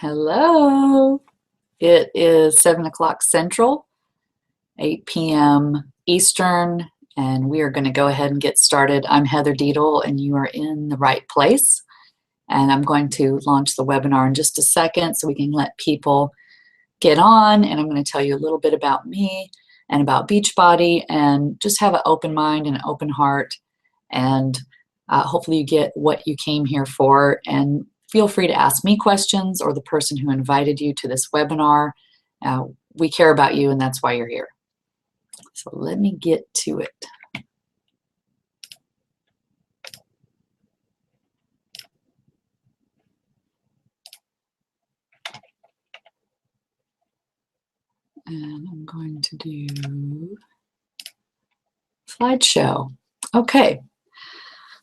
Hello. It is 7 o'clock Central, 8 p.m. Eastern, and we are going to go ahead and get started. I'm Heather Dietel, and you are in the right place. And I'm going to launch the webinar in just a second so we can let people get on. And I'm going to tell you a little bit about me and about Beachbody, and just have an open mind and an open heart. And hopefully you get what you came here for. And feel free to ask me questions or the person who invited you to this webinar. We care about you, and that's why you're here. So let me get to it. And I'm going to do slideshow. Okay.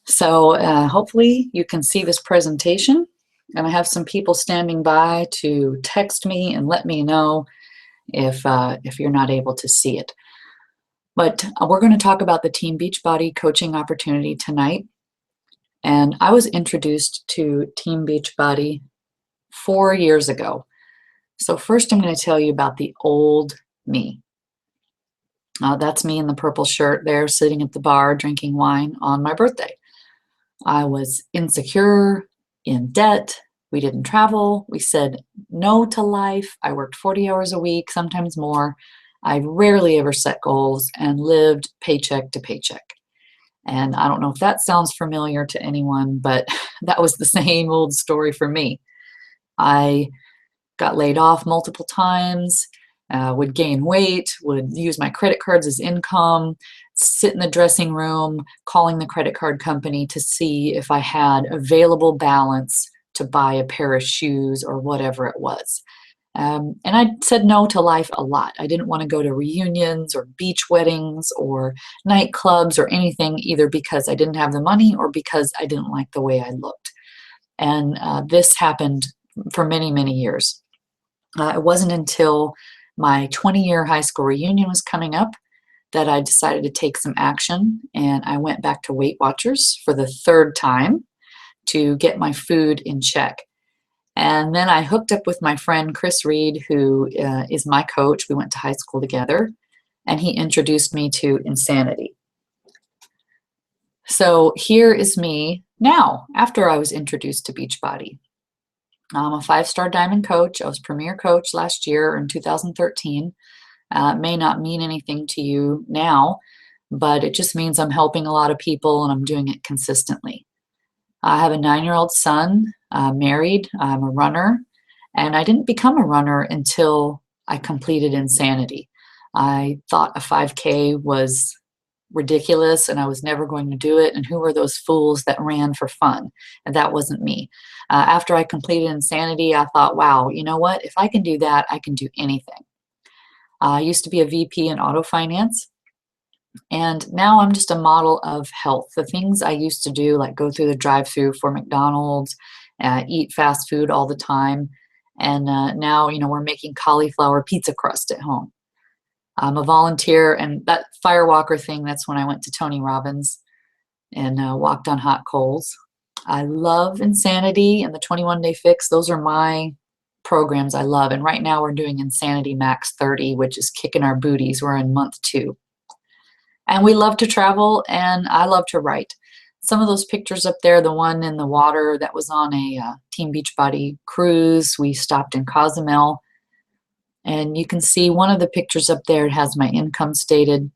So hopefully you can see this presentation, and I have some people standing by to text me and let me know if you're not able to see it. But we're going to talk about the Team Beachbody coaching opportunity tonight. And I was introduced to Team Beachbody 4 years ago. So first I'm going to tell you about the old me. That's me in the purple shirt there, sitting at the bar drinking wine on my birthday. I was insecure, in debt. We didn't travel. We said no to life. I worked 40 hours a week, sometimes more. I rarely ever set goals and lived paycheck to paycheck. And I don't know if that sounds familiar to anyone, but that was the same old story for me. I got laid off multiple times, would gain weight, would use my credit cards as income, sit in the dressing room calling the credit card company to see if I had available balance to buy a pair of shoes or whatever it was. And I said no to life a lot. I didn't want to go to reunions or beach weddings or nightclubs or anything, either because I didn't have the money or because I didn't like the way I looked. And this happened for many, many years. It wasn't until my 20-year high school reunion was coming up that I decided to take some action, and I went back to Weight Watchers for the third time to get my food in check. And then I hooked up with my friend Chris Reed, who is my coach. We went to high school together, and he introduced me to Insanity. So here is me now, after I was introduced to Beachbody. I'm a 5-star diamond coach. I was premier coach last year in 2013. It may not mean anything to you now, but it just means I'm helping a lot of people and I'm doing it consistently. I have a 9-year-old son, married. I'm a runner, and I didn't become a runner until I completed Insanity. I thought a 5K was ridiculous and I was never going to do it, and who were those fools that ran for fun? And that wasn't me. After I completed Insanity, I thought, wow, you know what? If I can do that, I can do anything. I used to be a VP in auto finance, and now I'm just a model of health. The things I used to do, like go through the drive-through for McDonald's, eat fast food all the time, and now, we're making cauliflower pizza crust at home. I'm a volunteer, and that firewalker thing, that's when I went to Tony Robbins and walked on hot coals. I love Insanity and the 21-Day Fix. Those are my programs I love. And right now we're doing Insanity Max 30, which is kicking our booties. We're in month 2. And we love to travel, and I love to write. Some of those pictures up there, the one in the water, that was on a Team Beachbody cruise. We stopped in Cozumel. And you can see one of the pictures up there, it has my income stated.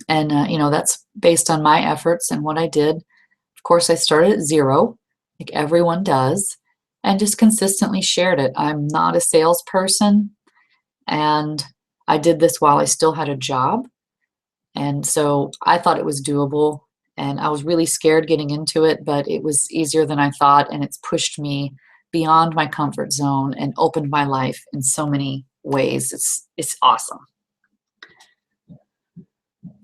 And, that's based on my efforts and what I did. Of course, I started at 0, like everyone does, and just consistently shared it. I'm not a salesperson, and I did this while I still had a job. And so I thought it was doable, and I was really scared getting into it, but it was easier than I thought, and it's pushed me beyond my comfort zone and opened my life in so many ways. It's awesome.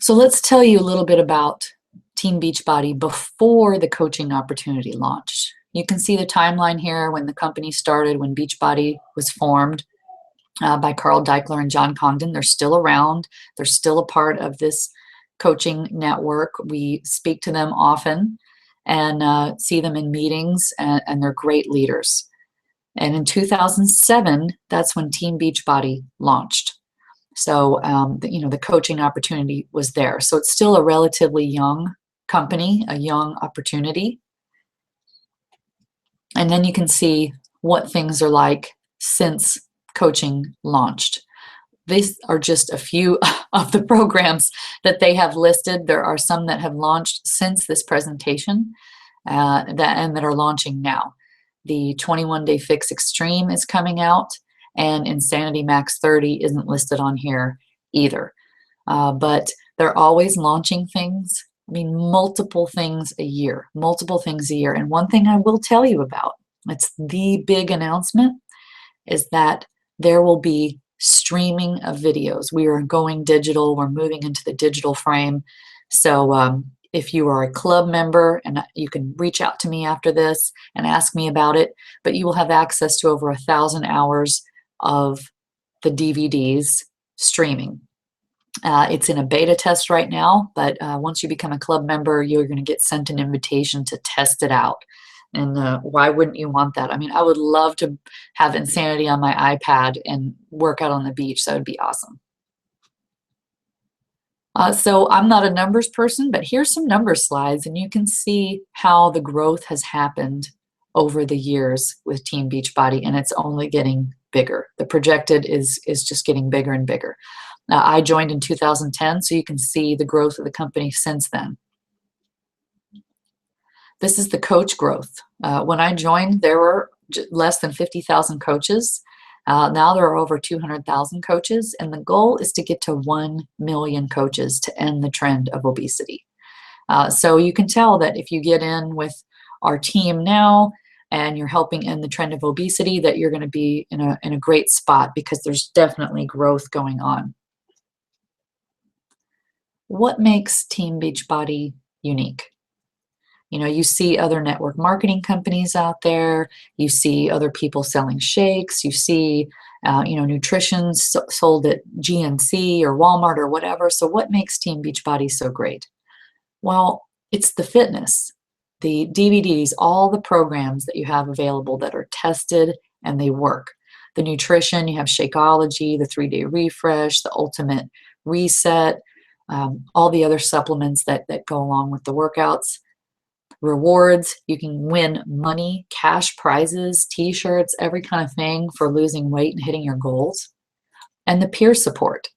So let's tell you a little bit about Team Beachbody before the coaching opportunity launched. You can see the timeline here when the company started, when Beachbody was formed by Carl Deichler and John Congdon. They're still around. They're still a part of this coaching network. We speak to them often and see them in meetings, and they're great leaders. And in 2007, that's when Team Beachbody launched. So, the coaching opportunity was there. So it's still a relatively young company, a young opportunity. And then you can see what things are like since coaching launched. These are just a few of the programs that they have listed. There are some that have launched since this presentation that are launching now. The 21-Day Fix Extreme is coming out, and Insanity Max 30 isn't listed on here either. But they're always launching things. I mean, multiple things a year. And one thing I will tell you about, it's the big announcement, is that there will be streaming of videos. We are going digital. We're moving into the digital frame. So if you are a club member, and you can reach out to me after this and ask me about it, but you will have access to over 1,000 hours of the DVDs streaming. It's in a beta test right now, but once you become a club member, you're going to get sent an invitation to test it out. And why wouldn't you want that? I mean, I would love to have Insanity on my iPad and work out on the beach. That would be awesome. So I'm not a numbers person, but here's some number slides, and you can see how the growth has happened over the years with Team Beachbody, and it's only getting bigger. The projected is just getting bigger and bigger. I joined in 2010, so you can see the growth of the company since then. This is the coach growth. When I joined, there were less than 50,000 coaches. Now there are over 200,000 coaches, and the goal is to get to 1 million coaches to end the trend of obesity. So you can tell that if you get in with our team now and you're helping end the trend of obesity, that you're going to be in a great spot, because there's definitely growth going on. What makes Team Beachbody unique? You see other network marketing companies out there. You see other people selling shakes. You see, nutrition sold at GNC or Walmart or whatever. So what makes Team Beachbody so great? Well, it's the fitness, the DVDs, all the programs that you have available that are tested and they work. The nutrition, you have Shakeology, the 3-Day Refresh, the Ultimate Reset, all the other supplements that go along with the workouts. Rewards, you can win money, cash prizes, t-shirts, every kind of thing for losing weight and hitting your goals. And the peer support.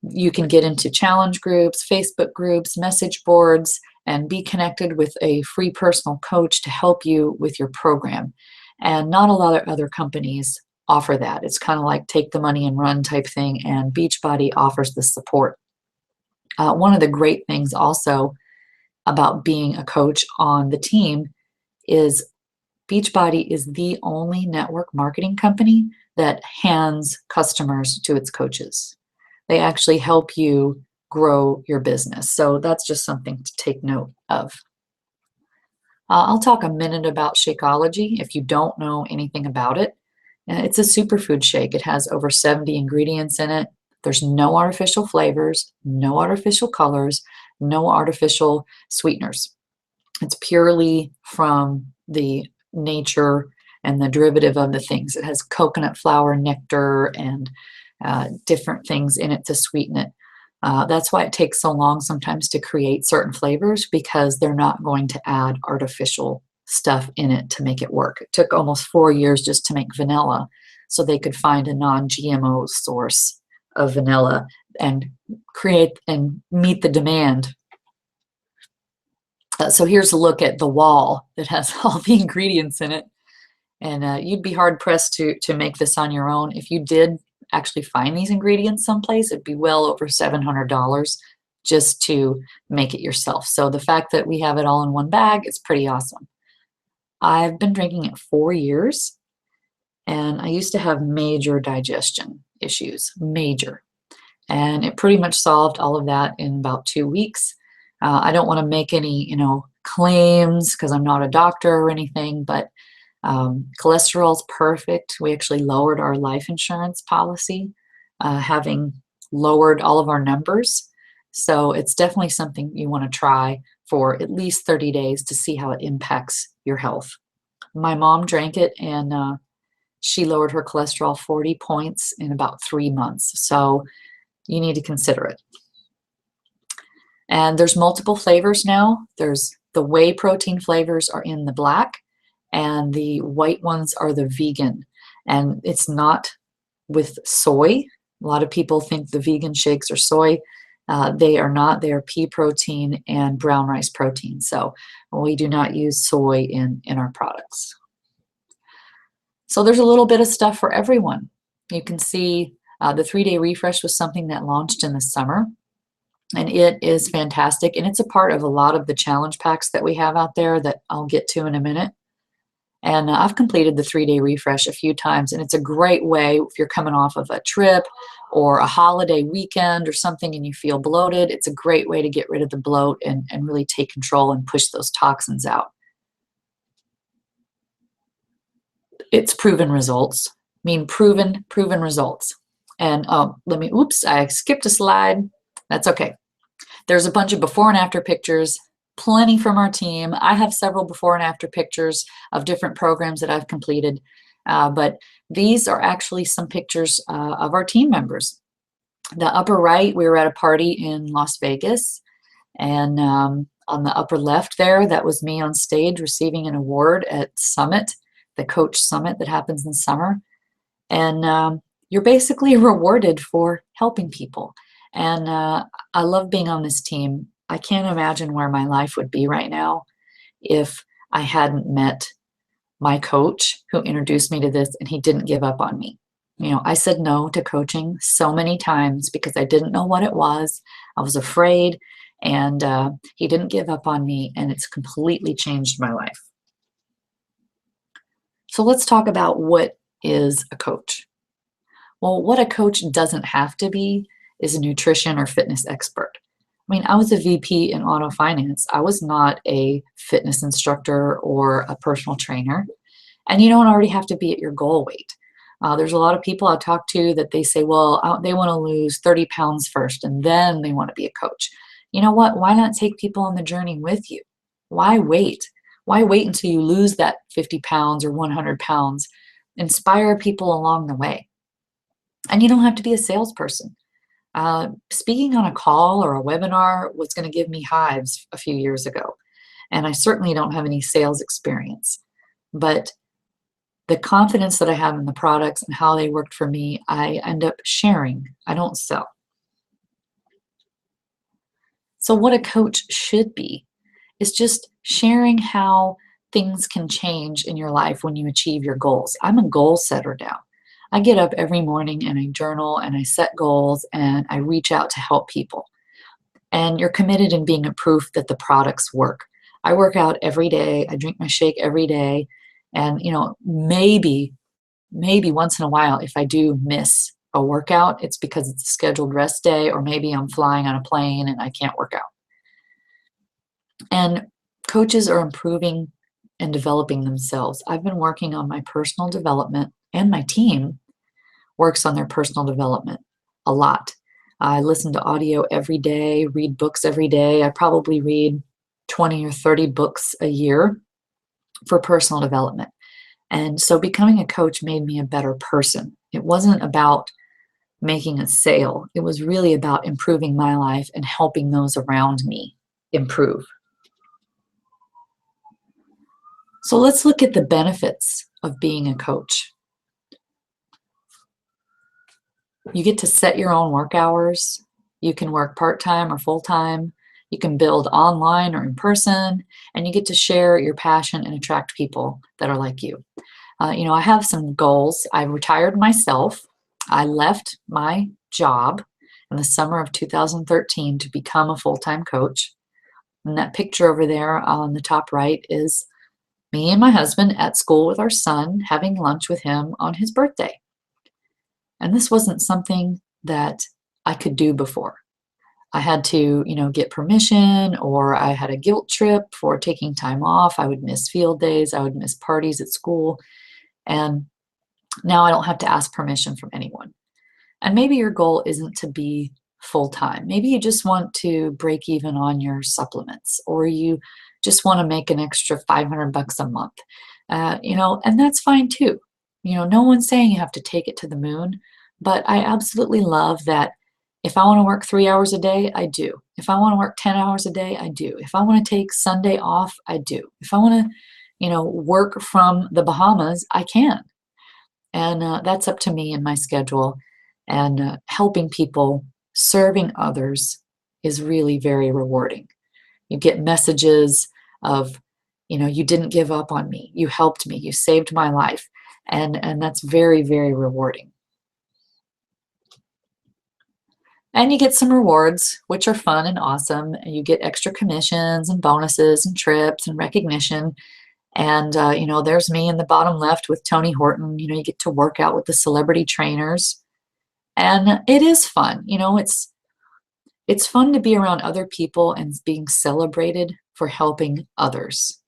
You can get into challenge groups, Facebook groups, message boards, and be connected with a free personal coach to help you with your program. And not a lot of other companies offer that. It's kind of like take the money and run type thing, and Beachbody offers the support. One of the great things also about being a coach on the team is Beachbody is the only network marketing company that hands customers to its coaches. They actually help you grow your business. So that's just something to take note of. I'll talk a minute about Shakeology if you don't know anything about it. It's a superfood shake. It has over 70 ingredients in it. There's no artificial flavors, no artificial colors, no artificial sweeteners. It's purely from the nature and the derivative of the things. It has coconut flour, nectar, and different things in it to sweeten it. That's why it takes so long sometimes to create certain flavors, because they're not going to add artificial stuff in it to make it work. It took almost 4 years just to make vanilla, so they could find a non-GMO source of vanilla and create and meet the demand. So here's a look at the wall that has all the ingredients in it. And you'd be hard pressed to make this on your own. If you did actually find these ingredients someplace, it'd be well over $700 just to make it yourself. So the fact that we have it all in one bag is pretty awesome. I've been drinking it 4 years, and I used to have major digestion issues, major. And it pretty much solved all of that in about 2 weeks. I don't want to make any, claims, because I'm not a doctor or anything, but cholesterol's perfect. We actually lowered our life insurance policy, having lowered all of our numbers. So it's definitely something you want to try for at least 30 days to see how it impacts your health. My mom drank it, and She lowered her cholesterol 40 points in about 3 months. So you need to consider it. And there's multiple flavors now. There's the whey protein flavors are in the black, and the white ones are the vegan. And it's not with soy. A lot of people think the vegan shakes are soy. They are not. They are pea protein and brown rice protein. So we do not use soy in our products. So there's a little bit of stuff for everyone. You can see the 3-day refresh was something that launched in the summer. And it is fantastic. And it's a part of a lot of the challenge packs that we have out there that I'll get to in a minute. And I've completed the 3-day refresh a few times. And it's a great way if you're coming off of a trip or a holiday weekend or something and you feel bloated. It's a great way to get rid of the bloat and really take control and push those toxins out. It's proven results. I mean, proven results. And oops, I skipped a slide. That's okay. There's a bunch of before and after pictures, plenty from our team. I have several before and after pictures of different programs that I've completed, but these are actually some pictures of our team members. The upper right, we were at a party in Las Vegas, and on the upper left there, that was me on stage receiving an award at Summit, the Coach Summit that happens in summer. And you're basically rewarded for helping people. And I love being on this team. I can't imagine where my life would be right now if I hadn't met my coach who introduced me to this, and he didn't give up on me. You know, I said no to coaching so many times because I didn't know what it was. I was afraid, and he didn't give up on me, and it's completely changed my life. So let's talk about what is a coach. Well, what a coach doesn't have to be is a nutrition or fitness expert. I mean, I was a VP in auto finance. I was not a fitness instructor or a personal trainer. And you don't already have to be at your goal weight. There's a lot of people I talk to that they say, well, they want to lose 30 pounds first and then they want to be a coach. You know what? Why not take people on the journey with you? Why wait? Why wait until you lose that 50 pounds or 100 pounds? Inspire people along the way. And you don't have to be a salesperson. Speaking on a call or a webinar was going to give me hives a few years ago. And I certainly don't have any sales experience. But the confidence that I have in the products and how they worked for me, I end up sharing. I don't sell. So what a coach should be is just sharing how things can change in your life when you achieve your goals. I'm a goal setter now. I get up every morning and I journal and I set goals and I reach out to help people. And you're committed in being a proof that the products work. I work out every day. I drink my shake every day. And, you know, maybe once in a while, if I do miss a workout, it's because it's a scheduled rest day, or maybe I'm flying on a plane and I can't work out. And coaches are improving and developing themselves. I've been working on my personal development, and my team works on their personal development a lot. I listen to audio every day, read books every day. I probably read 20 or 30 books a year for personal development. And so becoming a coach made me a better person. It wasn't about making a sale. It was really about improving my life and helping those around me improve. So let's look at the benefits of being a coach. You get to set your own work hours. You can work part-time or full-time. You can build online or in person, and you get to share your passion and attract people that are like you. You know, I have some goals. I retired myself. I left my job in the summer of 2013 to become a full-time coach. And that picture over there on the top right is me and my husband at school with our son, having lunch with him on his birthday. And this wasn't something that I could do before. I had to, you know, get permission, or I had a guilt trip for taking time off. I would miss field days. I would miss parties at school. And now I don't have to ask permission from anyone. And maybe your goal isn't to be full-time. Maybe you just want to break even on your supplements, or you just want to make an extra $500 a month, you know, and that's fine too. No one's saying you have to take it to the moon, but I absolutely love that if I want to work 3 hours a day, I do. If I want to work 10 hours a day, I do. If I want to take Sunday off, I do. If I want to, work from the Bahamas, I can. And that's up to me and my schedule. And helping people, serving others is really very rewarding. You get messages of, you didn't give up on me. You helped me. You saved my life. And that's very, very rewarding. And you get some rewards, which are fun and awesome. You get extra commissions and bonuses and trips and recognition. And, there's me in the bottom left with Tony Horton. You get to work out with the celebrity trainers. And it is fun. It's fun to be around other people and being celebrated for helping others.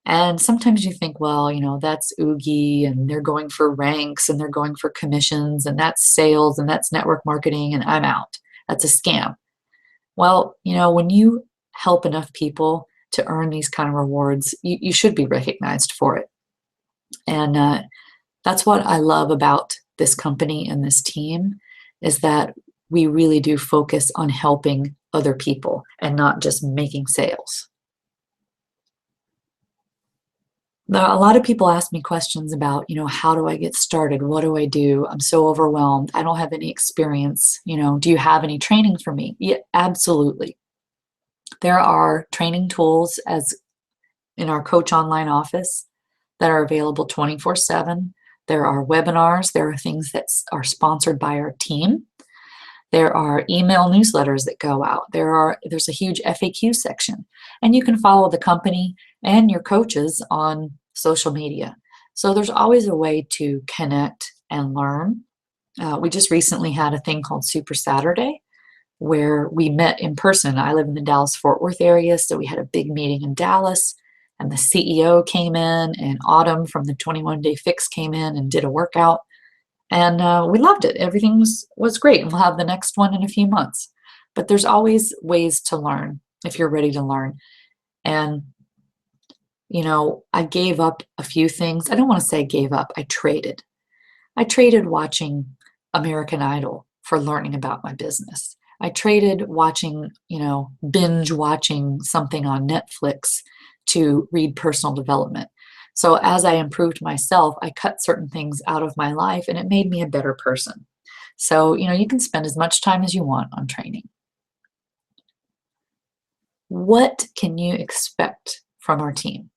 And sometimes you think, well, that's oogie and they're going for ranks and they're going for commissions and that's sales and that's network marketing and I'm out. That's a scam. Well, when you help enough people to earn these kind of rewards, you should be recognized for it. And that's what I love about this company and this team is that we really do focus on helping other people and not just making sales. Now, a lot of people ask me questions about, how do I get started? What do I do? I'm so overwhelmed. I don't have any experience. Do you have any training for me? Yeah, absolutely. There are training tools as in our Coach Online office that are available 24/7. There are webinars. There are things that are sponsored by our team. There are email newsletters that go out. There's a huge FAQ section, and you can follow the company and your coaches on social media. So there's always a way to connect and learn. We just recently had a thing called Super Saturday where we met in person. I live in the Dallas-Fort Worth area, so we had a big meeting in Dallas, and the CEO came in, and Autumn from the 21 Day Fix came in and did a workout. And we loved it. Everything was great. And we'll have the next one in a few months. But there's always ways to learn if you're ready to learn. And, I gave up a few things. I don't want to say gave up. I traded. I traded watching American Idol for learning about my business. I traded watching, binge watching something on Netflix to read personal development. So as I improved myself, I cut certain things out of my life and it made me a better person. So, you can spend as much time as you want on training. What can you expect from our team?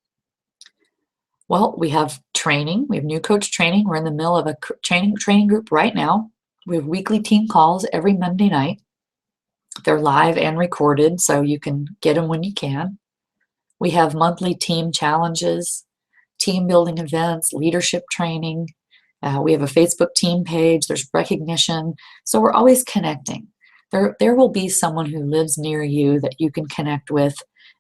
Well, we have training. We have new coach training. We're in the middle of a training group right now. We have weekly team calls every Monday night. They're live and recorded, so you can get them when you can. We have monthly team challenges, team building events, leadership training. We have a Facebook team page. There's recognition. So we're always connecting. There will be someone who lives near you that you can connect with.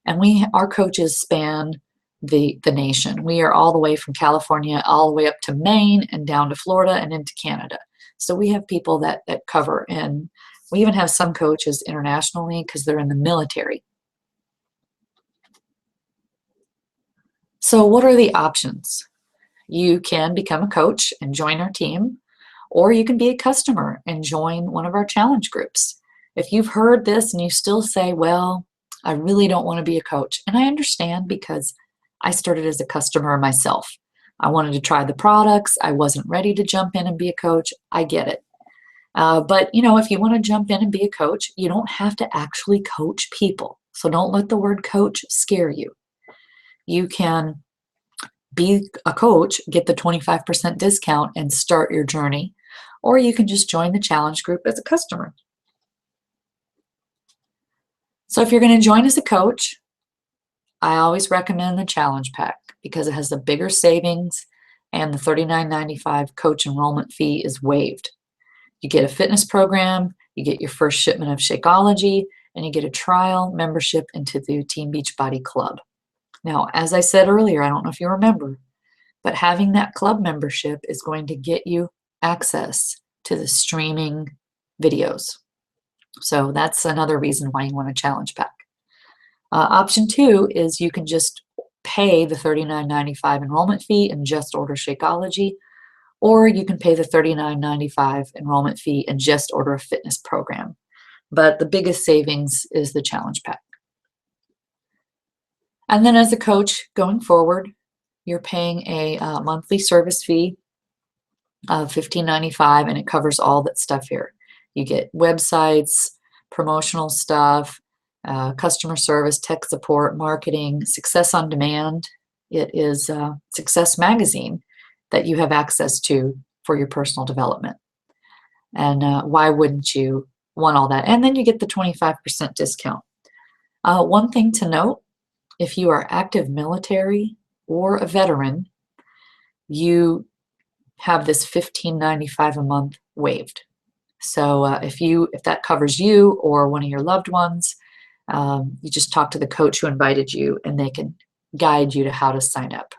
And our coaches span the nation. We are all the way from California, all the way up to Maine and down to Florida and into Canada. So we have people that cover, and we even have some coaches internationally because they're in the military. So what are the options? You can become a coach and join our team, or you can be a customer and join one of our challenge groups. If you've heard this and you still say, well, I really don't want to be a coach, and I understand because I started as a customer myself. I wanted to try the products. I wasn't ready to jump in and be a coach. I get it. But if you want to jump in and be a coach, you don't have to actually coach people. So don't let the word coach scare you. You can be a coach, get the 25% discount and start your journey, or you can just join the challenge group as a customer. So if you're going to join as a coach, I always recommend the challenge pack because it has the bigger savings and the $39.95 coach enrollment fee is waived. You get a fitness program, you get your first shipment of Shakeology, and you get a trial membership into the Team Beachbody Club. Now, as I said earlier, I don't know if you remember, but having that club membership is going to get you access to the streaming videos. So that's another reason why you want a challenge pack. Option 2 is you can just pay the $39.95 enrollment fee and just order Shakeology, or you can pay the $39.95 enrollment fee and just order a fitness program. But the biggest savings is the challenge pack. And then as a coach going forward, you're paying a monthly service fee of $15.95, and it covers all that stuff here. You get websites, promotional stuff, customer service, tech support, marketing, Success on Demand. It is Success Magazine that you have access to for your personal development. And why wouldn't you want all that? And then you get the 25% discount. One thing to note, if you are active military or a veteran, you have this $15.95 a month waived. So if that covers you or one of your loved ones, you just talk to the coach who invited you, and they can guide you to how to sign up.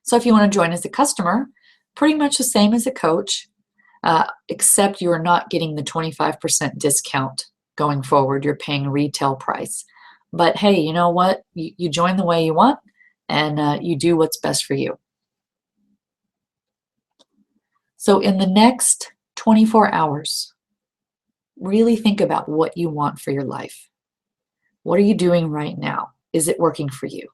So if you want to join as a customer, pretty much the same as a coach, except you are not getting the 25% discount going forward. You're paying retail price. But hey, you know what? You join the way you want, and you do what's best for you. So in the next 24 hours, really think about what you want for your life. What are you doing right now? Is it working for you?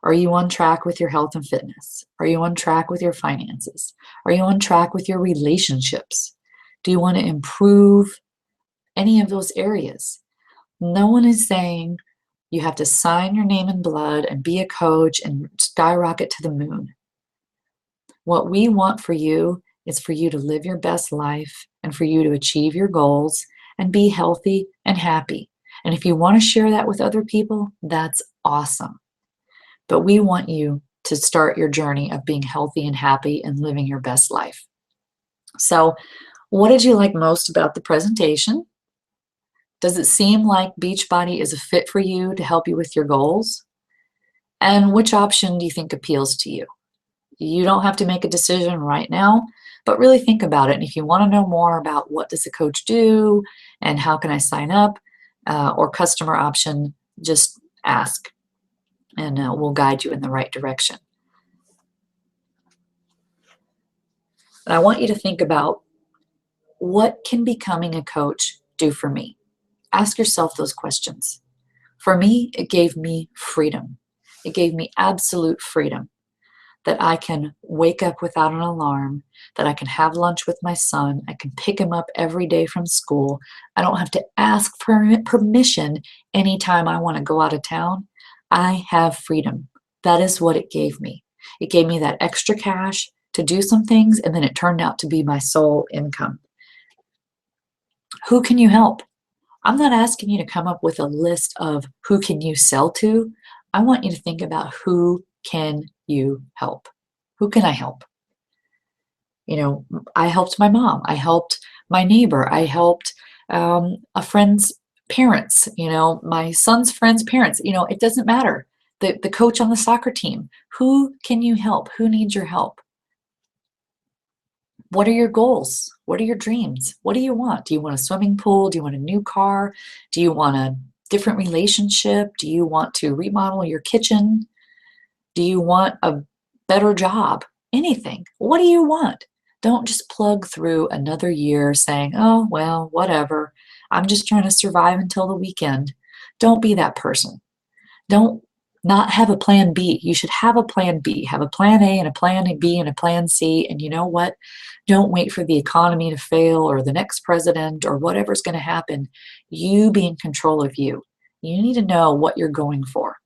Are you on track with your health and fitness? Are you on track with your finances? Are you on track with your relationships? Do you want to improve any of those areas? No one is saying you have to sign your name in blood and be a coach and skyrocket to the moon. What we want for you is for you to live your best life and for you to achieve your goals and be healthy and happy. And if you want to share that with other people, that's awesome. But we want you to start your journey of being healthy and happy and living your best life. So, what did you like most about the presentation? Does it seem like Beachbody is a fit for you to help you with your goals? And which option do you think appeals to you? You don't have to make a decision right now, but really think about it. And if you want to know more about what does a coach do and how can I sign up, or customer option, just ask, and we'll guide you in the right direction. But I want you to think about, what can becoming a coach do for me? Ask yourself those questions. For me, it gave me freedom. It gave me absolute freedom, that I can wake up without an alarm, that I can have lunch with my son, I can pick him up every day from school. I don't have to ask for permission anytime I want to go out of town. I have freedom. That is what it gave me. It gave me that extra cash to do some things, and then it turned out to be my sole income. Who can you help? I'm not asking you to come up with a list of who can you sell to. I want you to think about, who can you help? Who can I help? You know, I helped my mom. I helped my neighbor. I helped a friend's parents, my son's friend's parents. It doesn't matter. The coach on the soccer team. Who can you help? Who needs your help? What are your goals? What are your dreams? What do you want? Do you want a swimming pool? Do you want a new car? Do you want a different relationship? Do you want to remodel your kitchen? Do you want a better job? Anything. What do you want? Don't just plug through another year saying, oh, well, whatever. I'm just trying to survive until the weekend. Don't be that person. Don't not have a plan B. You should have a plan B. Have a plan A and a plan B and a plan C. And you know what? Don't wait for the economy to fail or the next president or whatever's going to happen. You be in control of you. You need to know what you're going for.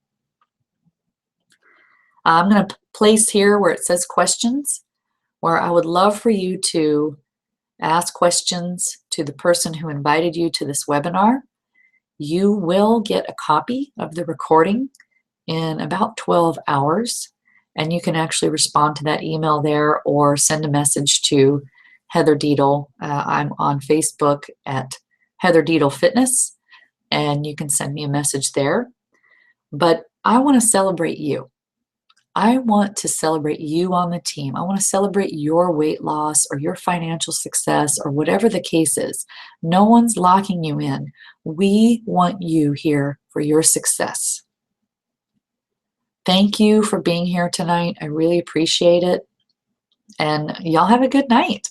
I'm going to place here where it says questions, where I would love for you to ask questions to the person who invited you to this webinar. You will get a copy of the recording in about 12 hours, and you can actually respond to that email there or send a message to Heather Dietel. I'm on Facebook at Heather Dietel Fitness, and you can send me a message there. But I want to celebrate you. I want to celebrate you on the team. I want to celebrate your weight loss or your financial success or whatever the case is. No one's locking you in. We want you here for your success. Thank you for being here tonight. I really appreciate it. And y'all have a good night.